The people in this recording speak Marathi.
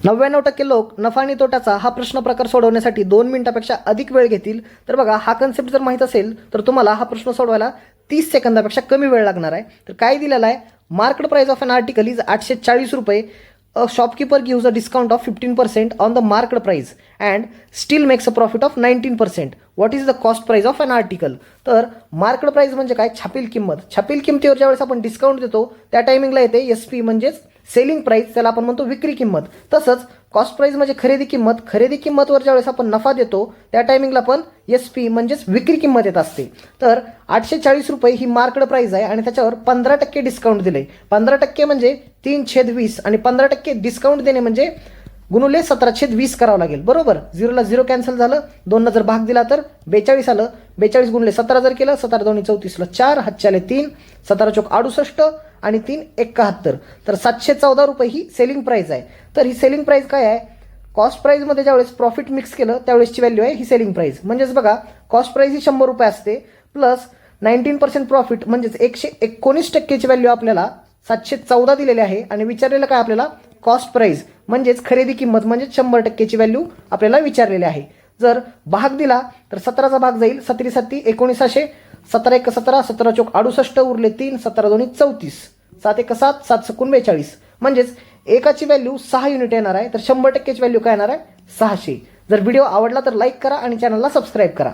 99% लोक नफा आणि तोट्याचा हा प्रश्न प्रकार सोडवण्यासाठी 2 मिनिटापेक्षा अधिक वेळ घेतील. तर बघा, हा कन्सेप्ट जर माहीत असेल तर तुम्हाला हा प्रश्न सोडवायला 30 सेकंदापेक्षा कमी वेळ लागणार आहे. तर काय दिलेला आहे, market price of an article is 840 रुपये. A shopkeeper gives a discount of 15% on the market price and still makes a profit of 19%. What is the cost price of an article. तर मार्केट प्राइस म्हणजे काय, छापील किंमत. छापील किंमतीवर ज्यावेळेस आपण डिस्काउंट देतो त्या टायमिंगला येते SP म्हणजेच सेलिंग प्राइस, त्याला आपण म्हणतो विक्री किंमत. तसंच कॉस्ट प्राइस म्हणजे खरेदी किंमत. खरेदी किंमतवर ज्यावेळेस आपण नफा देतो त्या टायमिंगला पण SP म्हणजेच विक्री किंमत येत असते. तर 840 रुपये ही मार्केट प्राइस आहे आणि त्याच्यावर 15% डिस्काउंट दिले. 15% म्हणजे 3/20 आणि 15% डिस्काउंट देणे म्हणजे गुणुले 17/20 करावं लागेल. बरोबर, 0ला 0 कॅन्सल झालं, 2 जर भाग दिला तर 42 आलं. 42 गुणिले 17 जर केलं, 17 दोन्ही 34ला 4, हातच्याले 3, 17 चोक 68 आणि 3 71. तर 714 रुपये ही सेलिंग प्राइस आहे. तर ही सेलिंग प्राइस काय आहे, कॉस्ट प्राइसमध्ये ज्यावेळेस प्रॉफिट मिक्स केलं त्यावेळेसची व्हॅल्यू आहे ही सेलिंग प्राइस. म्हणजेच बघा, कॉस्ट प्राइस ही 100 रुपये असते प्लस 19% प्रॉफिट म्हणजेच 119%ची व्हॅल्यू आपल्याला 714 दिलेली आहे. आणि विचारलेलं काय आपल्याला, कॉस्ट प्राइस म्हणजेच खरेदी किंमत म्हणजेच 100%ची व्हॅल्यू आपल्याला विचारलेली आहे. जर भाग दिला तर 17चा भाग जाईल, 17 7 1900, 17 1 17, 17 चोक 68 उरले 3, 17 दोन्ही 34, 7 1 7, 7 सकून 42. म्हणजेच एकाची व्हॅल्यू 6 युनिट येणार आहे. तर 100%ची व्हॅल्यू काय येणार आहे, 600. जर व्हिडिओ आवडला तर लाईक करा आणि चॅनलला सबस्क्राईब करा.